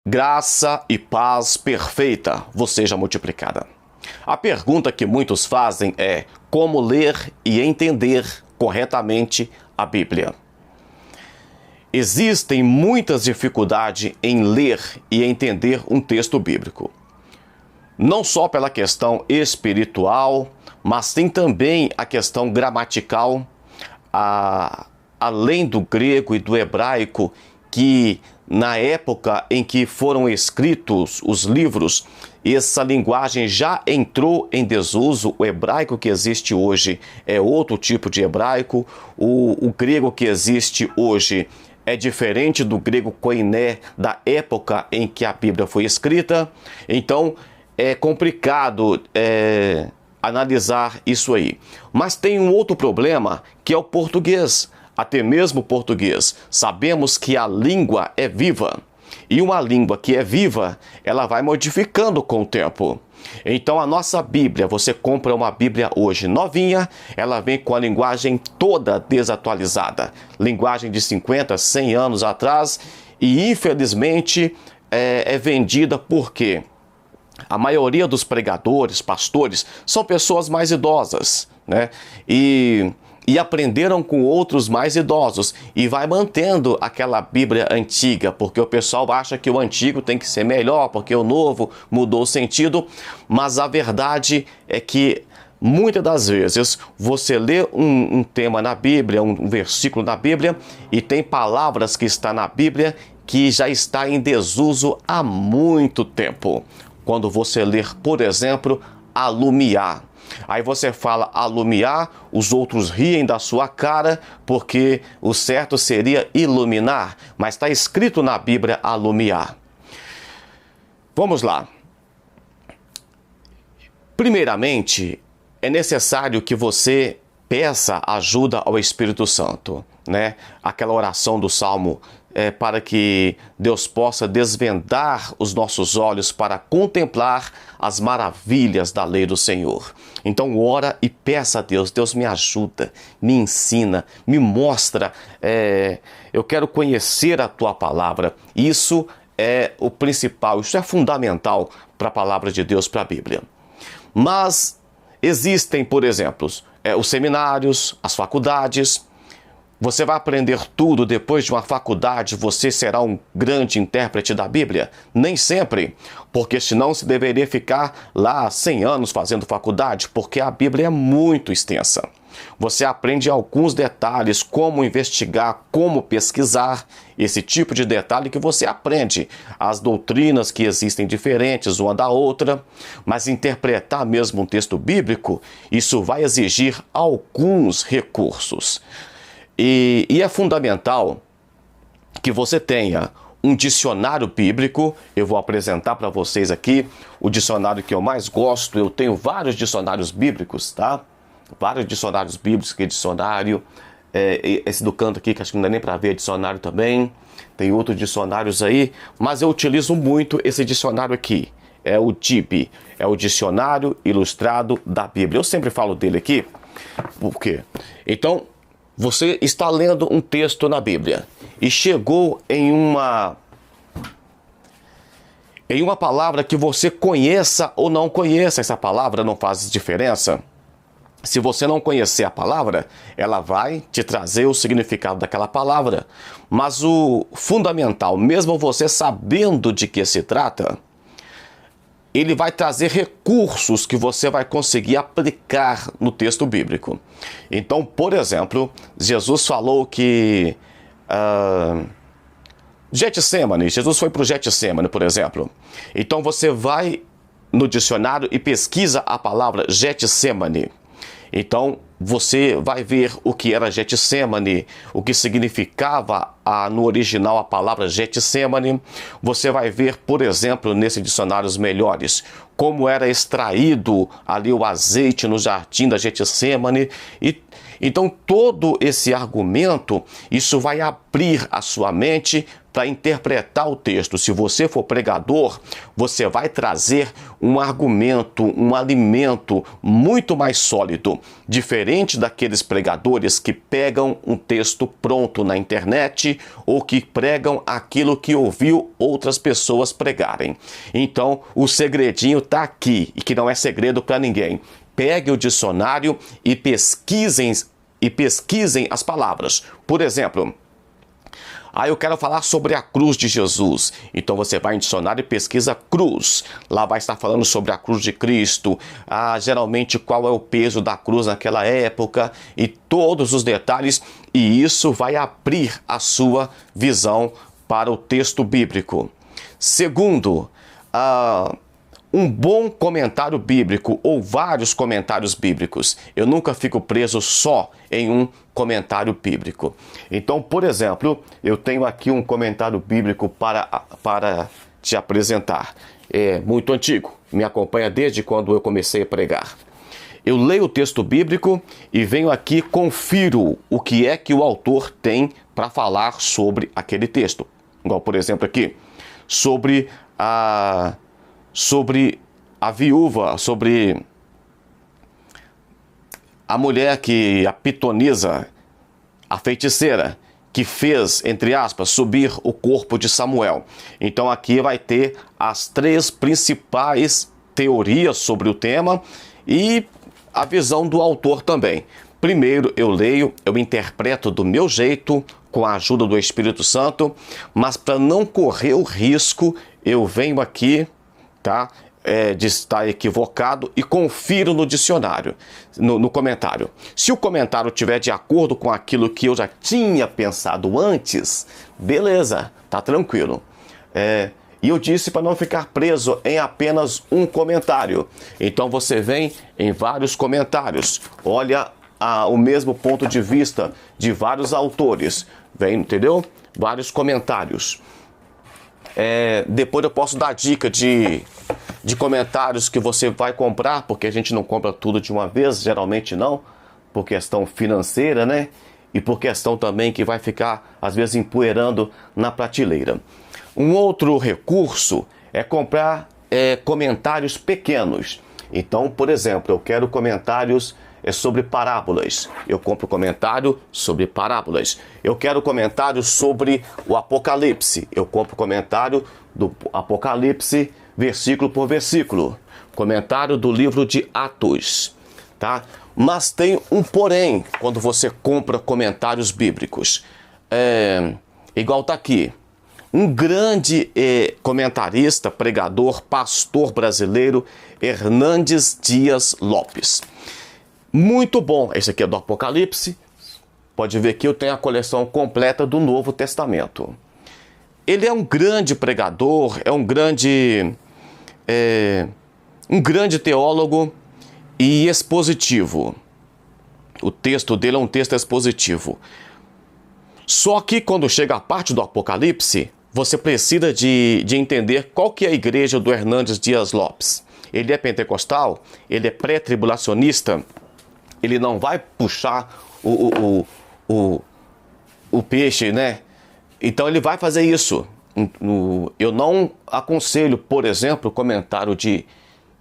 Graça e paz perfeita vos seja multiplicada. A pergunta que muitos fazem é: como ler e entender corretamente a Bíblia? Existem muitas dificuldades em ler e entender um texto bíblico. Não só pela questão espiritual, mas tem também a questão gramatical, além do grego e do hebraico, que na época em que foram escritos os livros, essa linguagem já entrou em desuso. O hebraico que existe hoje é outro tipo de hebraico. O grego que existe hoje é diferente do grego koiné da época em que a Bíblia foi escrita. Então é complicado analisar isso aí. Mas tem um outro problema, que é o português. Até mesmo o português. Sabemos que a língua é viva. E uma língua que é viva, ela vai modificando com o tempo. Então a nossa Bíblia, você compra uma Bíblia hoje novinha, ela vem com a linguagem toda desatualizada. Linguagem de 50, 100 anos atrás. E infelizmente é vendida porque a maioria dos pregadores, pastores, são pessoas mais idosas, né? E aprenderam com outros mais idosos e vai mantendo aquela Bíblia antiga, porque o pessoal acha que o antigo tem que ser melhor, porque o novo mudou o sentido, mas a verdade é que muitas das vezes você lê um tema na Bíblia, um versículo na Bíblia, e tem palavras que estão na Bíblia que já está em desuso há muito tempo. Quando você ler, por exemplo, alumiar. Aí você fala alumiar, os outros riem da sua cara, porque o certo seria iluminar, mas está escrito na Bíblia alumiar. Vamos lá. Primeiramente, é necessário que você peça ajuda ao Espírito Santo, né? Aquela oração do Salmo, para que Deus possa desvendar os nossos olhos para contemplar as maravilhas da lei do Senhor. Então ora e peça a Deus: Deus, me ajuda, me ensina, me mostra, eu quero conhecer a Tua palavra. Isso é o principal, isso é fundamental para a palavra de Deus, para a Bíblia. Mas existem, por exemplo, os seminários, as faculdades. Você vai aprender tudo depois de uma faculdade, você será um grande intérprete da Bíblia? Nem sempre, porque senão se deveria ficar lá 100 anos fazendo faculdade, porque a Bíblia é muito extensa. Você aprende alguns detalhes, como investigar, como pesquisar, esse tipo de detalhe que você aprende. As doutrinas que existem diferentes uma da outra, mas interpretar mesmo um texto bíblico, isso vai exigir alguns recursos. E é fundamental que você tenha um dicionário bíblico. Eu vou apresentar para vocês aqui o dicionário que eu mais gosto. Eu tenho vários dicionários bíblicos, tá? Vários dicionários bíblicos, que é dicionário. Esse do canto aqui, que acho que não dá nem para ver, é dicionário também. Tem outros dicionários aí, mas eu utilizo muito esse dicionário aqui. É o DIB, é o Dicionário Ilustrado da Bíblia. Eu sempre falo dele aqui. Por quê? Então, você está lendo um texto na Bíblia e chegou em uma palavra que você conheça ou não conheça. Essa palavra não faz diferença. Se você não conhecer a palavra, ela vai te trazer o significado daquela palavra. Mas o fundamental, mesmo você sabendo de que se trata, ele vai trazer recursos que você vai conseguir aplicar no texto bíblico. Então, por exemplo, Jesus falou que Getsemane, Jesus foi para o Getsemane, por exemplo. Então você vai no dicionário e pesquisa a palavra Getsemane. Então você vai ver o que era Getsemane, o que significava no original a palavra Getsemane. Você vai ver, por exemplo, nesses dicionários melhores, como era extraído ali o azeite no jardim da Getsemane. E Então, todo esse argumento, isso vai abrir a sua mente para interpretar o texto. Se você for pregador, você vai trazer um argumento, um alimento muito mais sólido, diferente daqueles pregadores que pegam um texto pronto na internet ou que pregam aquilo que ouviu outras pessoas pregarem. Então, o segredinho está aqui, e que não é segredo para ninguém. Pegue o dicionário e pesquisem as palavras. Por exemplo, eu quero falar sobre a cruz de Jesus. Então você vai em dicionário e pesquisa cruz. Lá vai estar falando sobre a cruz de Cristo. Geralmente qual é o peso da cruz naquela época e todos os detalhes. E isso vai abrir a sua visão para o texto bíblico. Segundo, um bom comentário bíblico ou vários comentários bíblicos. Eu nunca fico preso só em um comentário bíblico. Então, por exemplo, eu tenho aqui um comentário bíblico para te apresentar. É muito antigo, me acompanha desde quando eu comecei a pregar. Eu leio o texto bíblico e venho aqui, confiro o que é que o autor tem para falar sobre aquele texto. Igual, por exemplo, aqui, sobre a viúva, sobre a mulher que a pitonisa, a feiticeira, que fez, entre aspas, subir o corpo de Samuel. Então aqui vai ter as 3 principais teorias sobre o tema e a visão do autor também. Primeiro eu leio, eu interpreto do meu jeito, com a ajuda do Espírito Santo, mas para não correr o risco, eu venho aqui, tá? De estar equivocado e confiro no dicionário, no comentário. Se o comentário estiver de acordo com aquilo que eu já tinha pensado antes, beleza, tá tranquilo. E eu disse para não ficar preso em apenas um comentário. Então você vem em vários comentários, olha o mesmo ponto de vista de vários autores, vem, entendeu? Vários comentários. Depois eu posso dar dica de comentários que você vai comprar, porque a gente não compra tudo de uma vez, geralmente não, por questão financeira, né? E por questão também que vai ficar, às vezes, empoeirando na prateleira. Um outro recurso é comprar comentários pequenos. Então, por exemplo, eu quero comentários sobre parábolas. Eu compro comentário sobre parábolas. Eu quero comentário sobre o Apocalipse. Eu compro comentário do Apocalipse, versículo por versículo. Comentário do livro de Atos, tá? Mas tem um porém quando você compra comentários bíblicos. Igual tá aqui. Um grande comentarista, pregador, pastor brasileiro, Hernandes Dias Lopes. Muito bom. Esse aqui é do Apocalipse. Pode ver que eu tenho a coleção completa do Novo Testamento. Ele é um grande pregador, é um grande teólogo e expositivo. O texto dele é um texto expositivo. Só que quando chega a parte do Apocalipse, você precisa de entender qual que é a igreja do Hernandes Dias Lopes. Ele é pentecostal, ele é pré-tribulacionista, ele não vai puxar o peixe, né? Então ele vai fazer isso. Eu não aconselho, por exemplo, o comentário de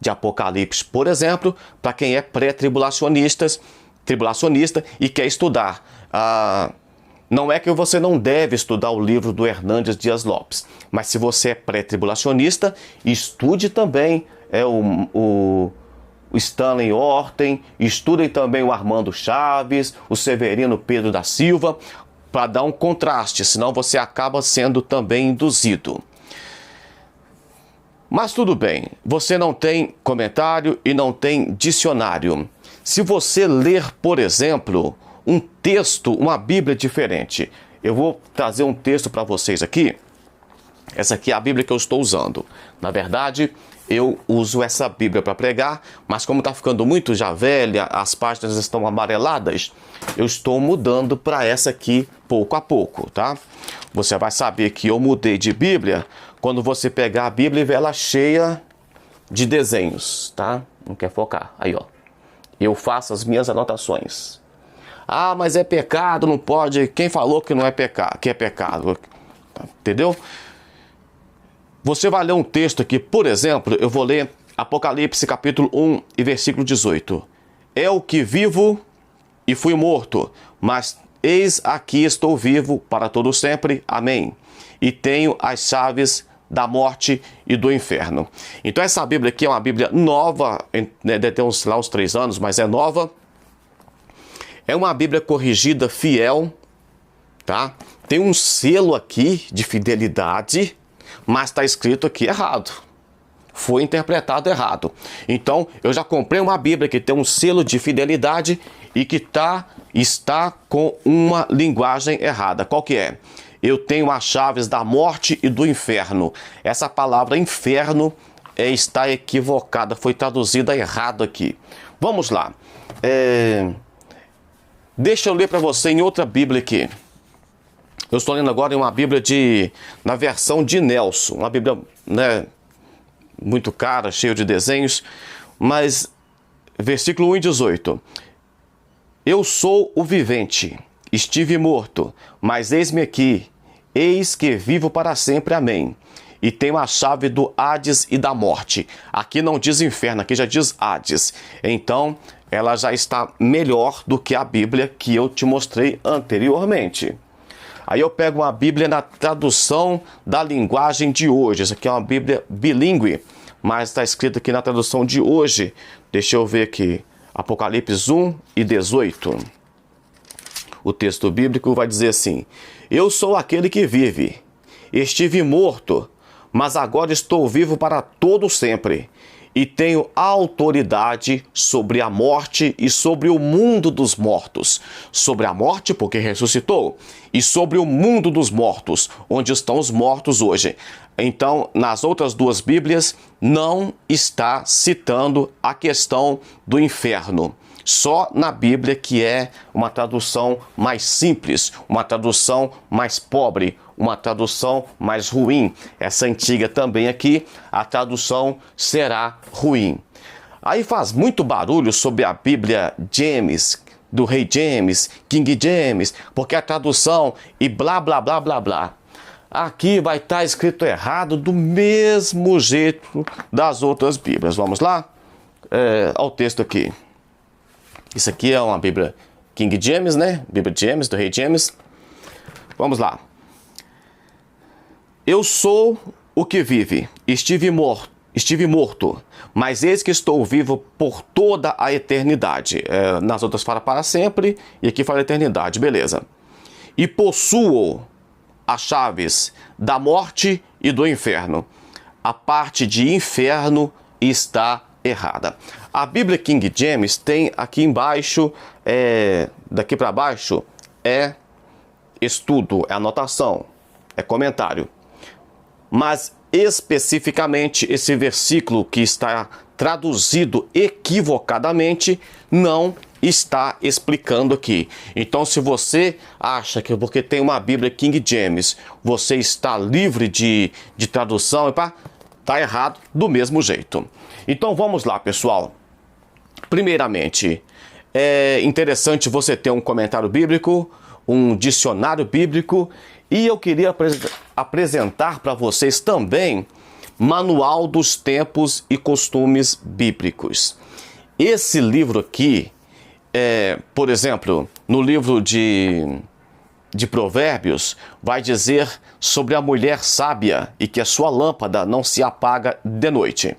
Apocalipse, por exemplo, para quem é pré-tribulacionista e quer estudar. Não é que você não deve estudar o livro do Hernandes Dias Lopes, mas se você é pré-tribulacionista, estude também o Stanley Orten, estudem também o Armando Chaves, o Severino Pedro da Silva, para dar um contraste, senão você acaba sendo também induzido. Mas tudo bem, você não tem comentário e não tem dicionário. Se você ler, por exemplo, um texto, uma Bíblia diferente, eu vou trazer um texto para vocês aqui. Essa aqui é a Bíblia que eu estou usando. Na verdade, eu uso essa Bíblia para pregar, mas como está ficando muito já velha, as páginas estão amareladas, eu estou mudando para essa aqui pouco a pouco, tá? Você vai saber que eu mudei de Bíblia quando você pegar a Bíblia e ver ela cheia de desenhos, tá? Não quer focar. Aí, ó. Eu faço as minhas anotações. Ah, mas é pecado, não pode. Quem falou que não é pecado, que é pecado? Entendeu? Você vai ler um texto aqui, por exemplo, eu vou ler Apocalipse capítulo 1 e versículo 18. É o que vivo e fui morto, mas eis aqui estou vivo para todo sempre. Amém. E tenho as chaves da morte e do inferno. Então essa Bíblia aqui é uma Bíblia nova, né, deve ter uns 3 anos, mas é nova. É uma Bíblia corrigida, fiel, tá? Tem um selo aqui de fidelidade, mas está escrito aqui errado. Foi interpretado errado. Então, eu já comprei uma Bíblia que tem um selo de fidelidade e que está com uma linguagem errada. Qual que é? Eu tenho as chaves da morte e do inferno. Essa palavra inferno está equivocada, foi traduzida errado aqui. Vamos lá. Deixa eu ler para você em outra Bíblia aqui. Eu estou lendo agora em uma Bíblia na versão de Nelson. Uma Bíblia, né, muito cara, cheia de desenhos. Mas, versículo 1 e 18. Eu sou o vivente, estive morto, mas eis-me aqui. Eis que vivo para sempre, amém. E tenho a chave do Hades e da morte. Aqui não diz inferno, aqui já diz Hades. Então, ela já está melhor do que a Bíblia que eu te mostrei anteriormente. Aí eu pego uma Bíblia na tradução da linguagem de hoje. Essa aqui é uma Bíblia bilíngue, mas está escrito aqui na tradução de hoje. Deixa eu ver aqui. Apocalipse 1 e 18. O texto bíblico vai dizer assim: eu sou aquele que vive. Estive morto, mas agora estou vivo para todo sempre. E tenho autoridade sobre a morte e sobre o mundo dos mortos. Sobre a morte, porque ressuscitou, e sobre o mundo dos mortos, onde estão os mortos hoje. Então, nas outras duas Bíblias, não está citando a questão do inferno. Só na Bíblia, que é uma tradução mais simples, uma tradução mais pobre, uma tradução mais ruim. Essa antiga também aqui, a tradução será ruim. Aí faz muito barulho sobre a Bíblia James, do rei James, King James, porque a tradução e blá, blá, blá, blá, blá. Aqui vai estar escrito errado do mesmo jeito das outras Bíblias. Vamos lá? Olha o texto aqui. Isso aqui é uma Bíblia King James, né? Bíblia James, do rei James. Vamos lá. Eu sou o que vive. Estive morto, mas eis que estou vivo por toda a eternidade. Nas outras fala para sempre, e aqui fala eternidade, beleza. E possuo as chaves da morte e do inferno. A parte de inferno está errada. A Bíblia King James tem aqui embaixo, daqui para baixo, é estudo, é anotação, é comentário. Mas especificamente esse versículo que está traduzido equivocadamente não está explicando aqui. Então, se você acha que porque tem uma Bíblia King James, você está livre de tradução, está errado do mesmo jeito. Então vamos lá, pessoal. Primeiramente, é interessante você ter um comentário bíblico, um dicionário bíblico, e eu queria apresentar para vocês também Manual dos Tempos e Costumes Bíblicos. Esse livro aqui, por exemplo, no livro de Provérbios, vai dizer sobre a mulher sábia e que a sua lâmpada não se apaga de noite.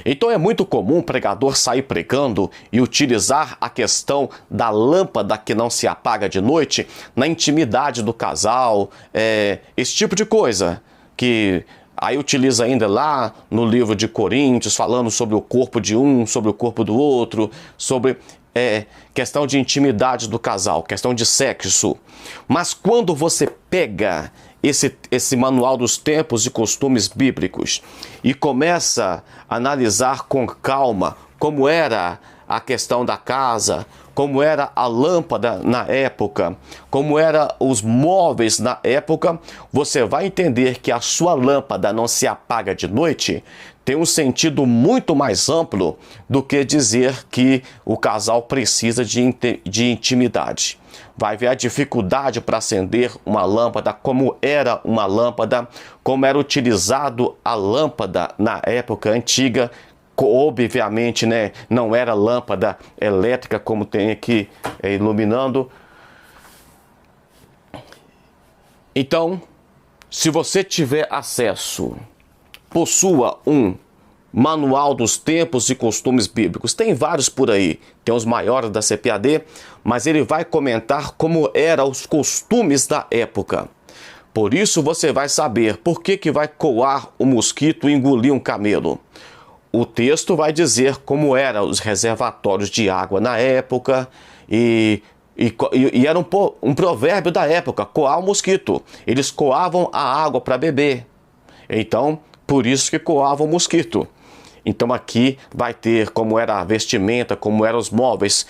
Então é muito comum o pregador sair pregando e utilizar a questão da lâmpada que não se apaga de noite na intimidade do casal, esse tipo de coisa, que aí utiliza ainda lá no livro de Coríntios, falando sobre o corpo de um, sobre o corpo do outro, sobre questão de intimidade do casal, questão de sexo. Mas quando você pega esse manual dos tempos e costumes bíblicos e começa a analisar com calma como era a questão da casa, como era a lâmpada na época, como eram os móveis na época, você vai entender que a sua lâmpada não se apaga de noite, tem um sentido muito mais amplo do que dizer que o casal precisa de intimidade. Vai ver a dificuldade para acender uma lâmpada, como era uma lâmpada, como era utilizado a lâmpada na época antiga. Obviamente, né, não era lâmpada elétrica como tem aqui iluminando. Então, se você tiver acesso, possua um manual dos tempos e costumes bíblicos. Tem vários por aí, tem os maiores da CPAD, mas ele vai comentar como eram os costumes da época. Por isso você vai saber por que vai coar o mosquito e engolir um camelo. O texto vai dizer como eram os reservatórios de água na época e era um provérbio da época, coar o mosquito. Eles coavam a água para beber. Então, por isso que coavam o mosquito. Então aqui vai ter como era a vestimenta, como eram os móveis,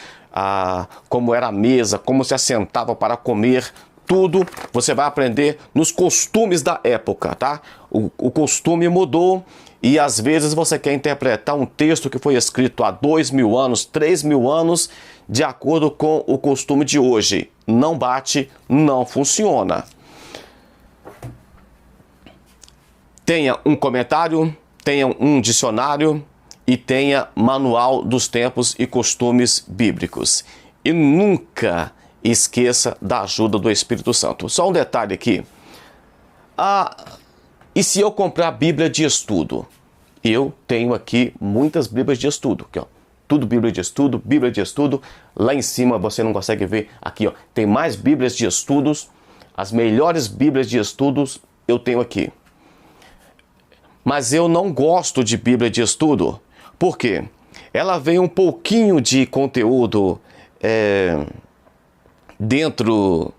como era a mesa, como se assentava para comer. Tudo você vai aprender nos costumes da época, tá? O costume mudou e às vezes você quer interpretar um texto que foi escrito há 2.000 anos, 3.000 anos, de acordo com o costume de hoje. Não bate, não funciona. Tenha um comentário, tenha um dicionário e tenha manual dos tempos e costumes bíblicos. E nunca esqueça da ajuda do Espírito Santo. Só um detalhe aqui. E se eu comprar Bíblia de estudo? Eu tenho aqui muitas Bíblias de estudo. Aqui, ó. Tudo Bíblia de estudo, Bíblia de estudo. Lá em cima você não consegue ver. Aqui, ó, tem mais Bíblias de estudos. As melhores Bíblias de estudos eu tenho aqui. Mas eu não gosto de Bíblia de estudo. Por quê? Ela vem um pouquinho de conteúdo dentro.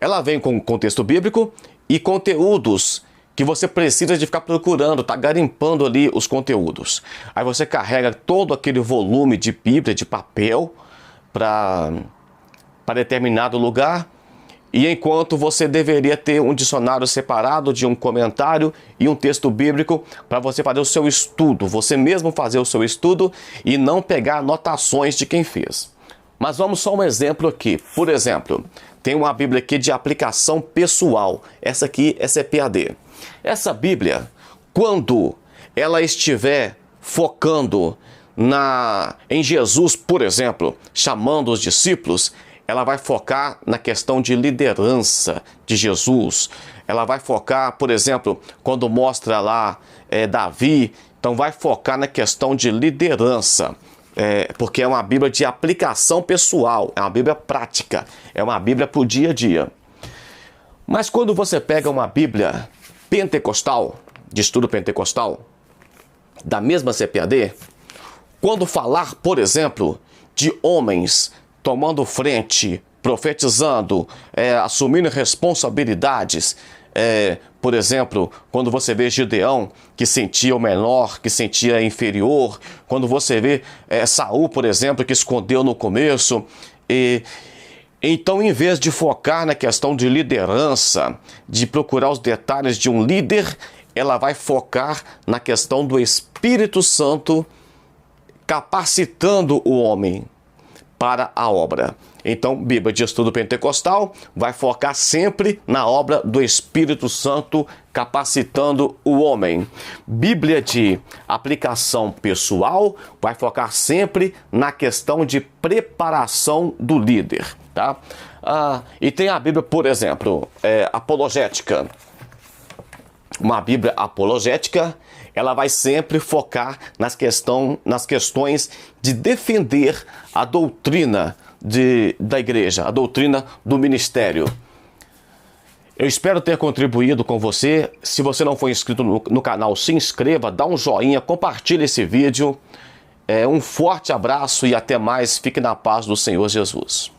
Ela vem com contexto bíblico e conteúdos que você precisa de ficar procurando, tá garimpando ali os conteúdos. Aí você carrega todo aquele volume de Bíblia, de papel, para determinado lugar. E enquanto você deveria ter um dicionário separado de um comentário e um texto bíblico para você fazer o seu estudo, você mesmo fazer o seu estudo e não pegar anotações de quem fez. Mas vamos só um exemplo aqui. Por exemplo, tem uma Bíblia aqui de aplicação pessoal. Essa aqui é CPAD. Essa Bíblia, quando ela estiver focando em Jesus, por exemplo, chamando os discípulos, ela vai focar na questão de liderança de Jesus. Ela vai focar, por exemplo, quando mostra lá Davi, então vai focar na questão de liderança. Porque é uma Bíblia de aplicação pessoal, é uma Bíblia prática, é uma Bíblia para o dia a dia. Mas quando você pega uma Bíblia pentecostal, de estudo pentecostal, da mesma CPAD, quando falar, por exemplo, de homens tomando frente, profetizando, assumindo responsabilidades, por exemplo, quando você vê Gideão, que sentia o menor, que sentia inferior, quando você vê Saul, por exemplo, que escondeu no começo, então, em vez de focar na questão de liderança, de procurar os detalhes de um líder, ela vai focar na questão do Espírito Santo capacitando o homem para a obra. Então, Bíblia de Estudo Pentecostal vai focar sempre na obra do Espírito Santo capacitando o homem. Bíblia de aplicação pessoal vai focar sempre na questão de preparação do líder, tá? E tem a Bíblia, por exemplo, apologética. Uma Bíblia apologética, ela vai sempre focar nas questões de defender a doutrina da igreja, a doutrina do ministério. Eu espero ter contribuído com você. Se você não for inscrito no canal, se inscreva, dá um joinha, compartilhe esse vídeo. Um forte abraço e até mais. Fique na paz do Senhor Jesus.